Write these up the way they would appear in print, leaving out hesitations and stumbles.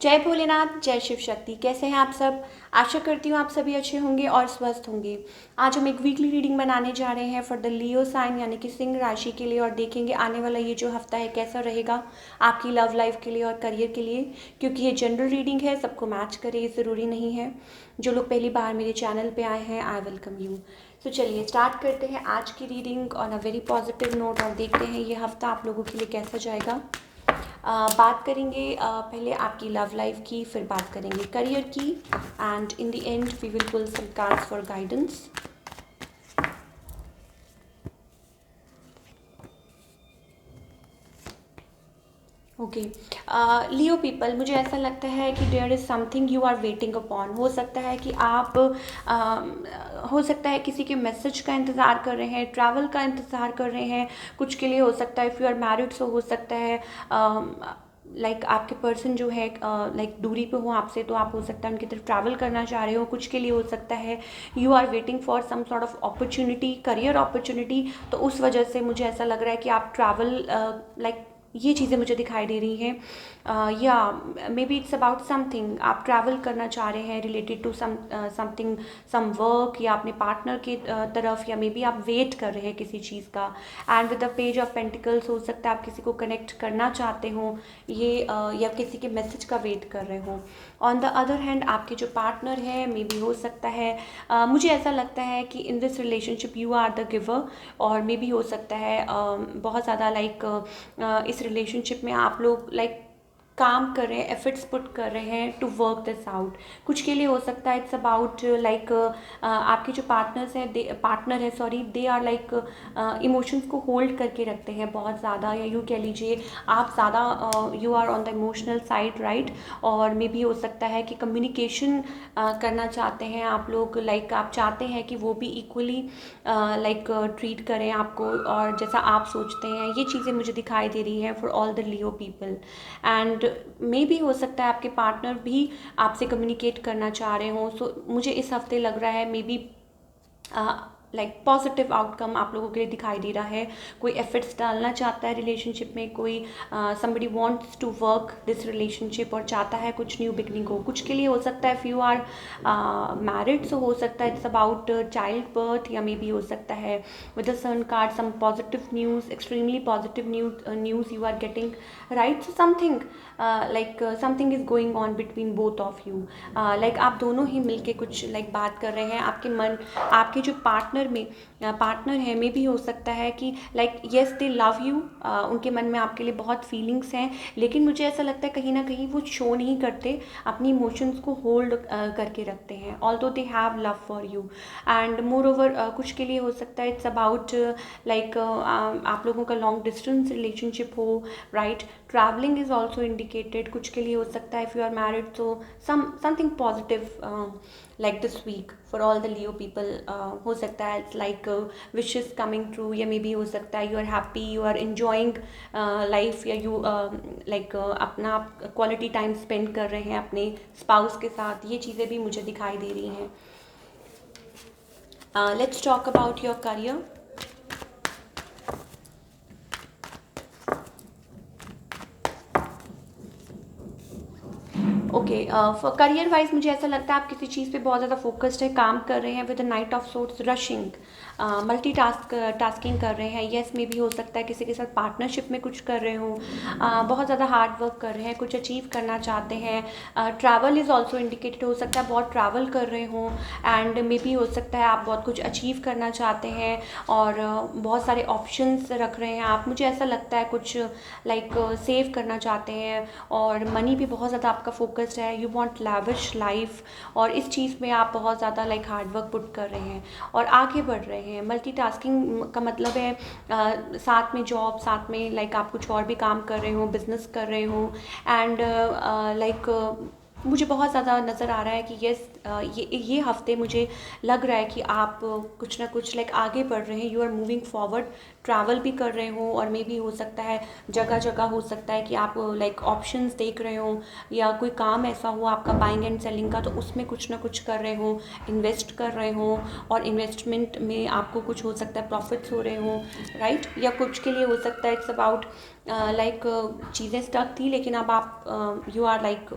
जय भोलेनाथ, जय शिव शक्ति। कैसे हैं आप सब? आशा करती हूँ आप सभी अच्छे होंगे और स्वस्थ होंगे। आज हम एक वीकली रीडिंग बनाने जा रहे हैं फॉर द लियो साइन यानी कि सिंह राशि के लिए, और देखेंगे आने वाला ये जो हफ्ता है कैसा रहेगा आपकी लव लाइफ के लिए और करियर के लिए। क्योंकि ये जनरल रीडिंग है, सबको मैच करे ये ज़रूरी नहीं है। जो लोग पहली बार मेरे चैनल पर आए हैं, आई वेलकम यू। तो चलिए स्टार्ट करते हैं आज की reading on a very positive note, और देखते हैं ये हफ्ता आप लोगों के लिए कैसा जाएगा। बात करेंगे पहले आपकी लव लाइफ की, फिर बात करेंगे करियर की, and in the end we will pull some cards for guidance. Okay, Leo people, मुझे ऐसा लगता है कि there is something you are waiting upon. हो सकता है कि आप हो सकता है किसी के मैसेज का इंतज़ार कर रहे हैं, ट्रैवल का इंतज़ार कर रहे हैं। कुछ के लिए हो सकता है इफ़ यू आर मैरिड, सो हो सकता है लाइक आपके पर्सन जो है लाइक दूरी पे हो आपसे, तो आप हो सकता है उनकी तरफ ट्रैवल करना चाह रहे हो। कुछ के लिए हो सकता है you are waiting for some sort of opportunity, career opportunity. तो उस वजह से मुझे ऐसा लग रहा है कि आप ट्रैवल लाइक ये चीज़ें मुझे दिखाई दे रही हैं। या maybe it's about something आप ट्रैवल करना चाह रहे हैं related to something, some work, या अपने पार्टनर की तरफ, या मे बी आप वेट कर रहे हैं किसी चीज़ का। And with the page of pentacles, हो सकता है आप किसी को कनेक्ट करना चाहते हो ये या किसी के मैसेज का वेट कर रहे हो। ऑन द अदर हैंड आपके जो पार्टनर है, मे बी हो सकता है मुझे ऐसा लगता है कि in this relationship you are the giver, और मे बी हो सकता है बहुत ज़्यादा लाइक इस रिलेशनशिप में आप लोग लाइक काम कर रहे हैं, एफर्ट्स पुट कर रहे हैं टू वर्क दिस आउट। कुछ के लिए हो सकता है इट्स अबाउट लाइक आपके जो पार्टनर्स हैं, पार्टनर है sorry, they are like emotions को होल्ड करके रखते हैं बहुत ज़्यादा, या यूँ कह लीजिए आप ज़्यादा you are on the emotional side, right. और मे बी हो सकता है कि कम्युनिकेशन करना चाहते हैं आप लोग, लाइक आप चाहते हैं कि वो भी इक्वली लाइक ट्रीट करें आपको, और जैसा आप सोचते हैं। ये चीज़ें मुझे दिखाई दे रही हैं for all the Leo people. And may be हो सकता है आपके पार्टनर भी आपसे कम्युनिकेट करना चाह रहे हों। सो मुझे इस हफ्ते लग रहा है may be like positive outcome आप लोगों के लिए दिखाई दे रहा है। कोई एफर्ट्स डालना चाहता है रिलेशनशिप में, कोई somebody wants to work this relationship और चाहता है कुछ न्यू बिगनिंग हो। कुछ के लिए हो सकता है इफ़ यू आर मैरिड, सो हो सकता है इट्स अबाउट चाइल्ड बर्थ, या मे बी हो सकता है with the sun card some positive news, extremely positive news you are getting, right. So something like something is going on between both of you. Like आप दोनों ही मिलके कुछ like बात कर रहे हैं। आपके मन, आपके जो पार्टनर में पार्टनर है, में भी हो सकता है कि like yes they love you, उनके मन में आपके लिए बहुत फीलिंग्स हैं, लेकिन मुझे ऐसा लगता है कहीं ना कहीं वो शो नहीं करते, अपनी इमोशंस को होल्ड करके रखते हैं, although they have love for you. And more over कुछ के लिए हो सकता है इट्स अबाउट लाइक आप लोगों का लॉन्ग डिस्टेंस रिलेशनशिप हो, right. Travelling is also indicated. कुछ के लिए हो सकता है इफ़ यू आर मैरिड, तो something positive like this week for all the Leo people, हो सकता है it's like wishes coming true, या मे बी हो सकता है you are happy, you are enjoying life, या you like अपना quality time spend कर रहे हैं अपने spouse के साथ। ये चीज़ें भी मुझे दिखाई दे रही हैं। Let's talk about your career. Okay, for career wise मुझे ऐसा लगता है आप किसी चीज़ पे बहुत ज़्यादा फोकस्ड है, काम कर रहे हैं with the night of sorts, rushing, multi tasking कर रहे हैं। येस मे भी हो सकता है किसी के साथ पार्टनरशिप में कुछ कर रहे हो, बहुत ज़्यादा हार्ड वर्क कर रहे हैं, कुछ अचीव करना चाहते हैं। ट्रैवल इज़ ऑल्सो इंडिकेटेड, हो सकता है बहुत ट्रैवल कर रहे हों, एंड मे बी हो सकता है आप बहुत कुछ अचीव करना चाहते हैं, और बहुत सारे ऑप्शंस रख रहे हैं आप। मुझे ऐसा लगता है कुछ लाइक सेव करना चाहते हैं, और मनी भी बहुत ज़्यादा आपका फोकस्ड है, यू वांट लैविश लाइफ, और इस चीज़ में आप बहुत ज़्यादा लाइक हार्ड वर्क पुट कर रहे हैं और आगे बढ़ रहे हैं। मल्टीटास्किंग का मतलब है साथ में जॉब, साथ में लाइक आप कुछ और भी काम कर रहे हो, बिजनेस कर रहे हो, एंड लाइक मुझे बहुत ज़्यादा नज़र आ रहा है कि यस, ये हफ्ते मुझे लग रहा है कि आप कुछ ना कुछ लाइक आगे बढ़ रहे हैं, you are moving forward, travel भी कर रहे हो, और मे बी हो सकता है जगह जगह हो सकता है कि आप लाइक ऑप्शंस देख रहे हो, या कोई काम ऐसा हो आपका बाइंग एंड सेलिंग का, तो उसमें कुछ ना कुछ कर रहे हो, इन्वेस्ट कर रहे हो, और इन्वेस्टमेंट में आपको कुछ हो सकता है प्रॉफिट्स हो रहे हो, राइट। या कुछ के लिए हो सकता है इट्स अबाउट लाइक चीज़ें स्टक थी, लेकिन अब आप यू आर लाइक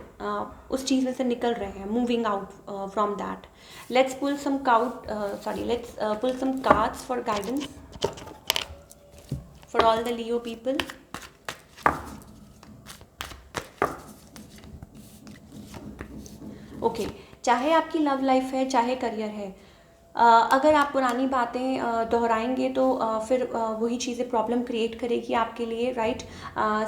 उस चीज़ में से निकल रहे हैं, moving out from that. Let's pull some let's pull some cards for guidance for all the Leo people. Okay, चाहे आपकी लव लाइफ है चाहे करियर है, अगर आप पुरानी बातें दोहराएंगे तो फिर वही चीज़ें प्रॉब्लम क्रिएट करेगी आपके लिए, राइट।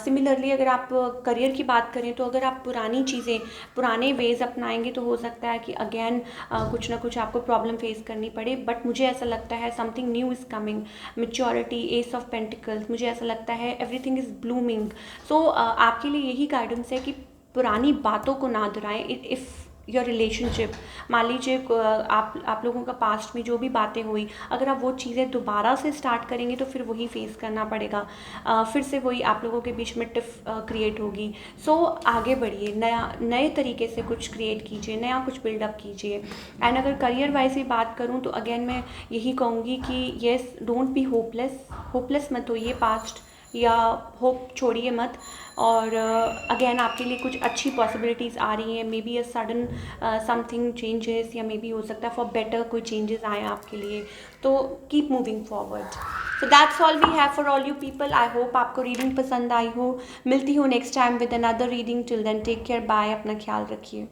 सिमिलरली अगर आप करियर की बात करें, तो अगर आप पुरानी चीज़ें, पुराने वेज अपनाएंगे, तो हो सकता है कि अगेन कुछ ना कुछ आपको प्रॉब्लम फेस करनी पड़े। बट मुझे ऐसा लगता है something new is coming, maturity, S of pentacles, मुझे ऐसा लगता है एवरीथिंग इज़ ब्लूमिंग। सो आपके लिए यही गाइडेंस है कि पुरानी बातों को ना दोहराएं। इफ़ योर रिलेशनशिप, मान लीजिए आप लोगों का पास्ट में जो भी बातें हुई, अगर आप वो चीज़ें दोबारा से स्टार्ट करेंगे तो फिर वही फेस करना पड़ेगा, फिर से वही आप लोगों के बीच में टिफ क्रिएट होगी। सो आगे बढ़िए, नए तरीके से कुछ क्रिएट कीजिए, नया कुछ बिल्डअप कीजिए। एंड अगर करियर वाइज ही बात करूँ, तो अगेन मैं यही कहूँगी कि yes, don't be hopeless, hopeless मत होइए पास्ट, या होप छोड़िए मत। और अगेन आपके लिए कुछ अच्छी पॉसिबिलिटीज़ आ रही हैं, may be a sudden something changes, या मे बी हो सकता है फॉर बेटर कोई चेंजेस आए आपके लिए। तो keep moving forward. So that's all we have for all you people. I hope आपको रीडिंग पसंद आई हो। मिलती हूँ next time with another reading. Till then take care, bye, अपना ख्याल रखिए।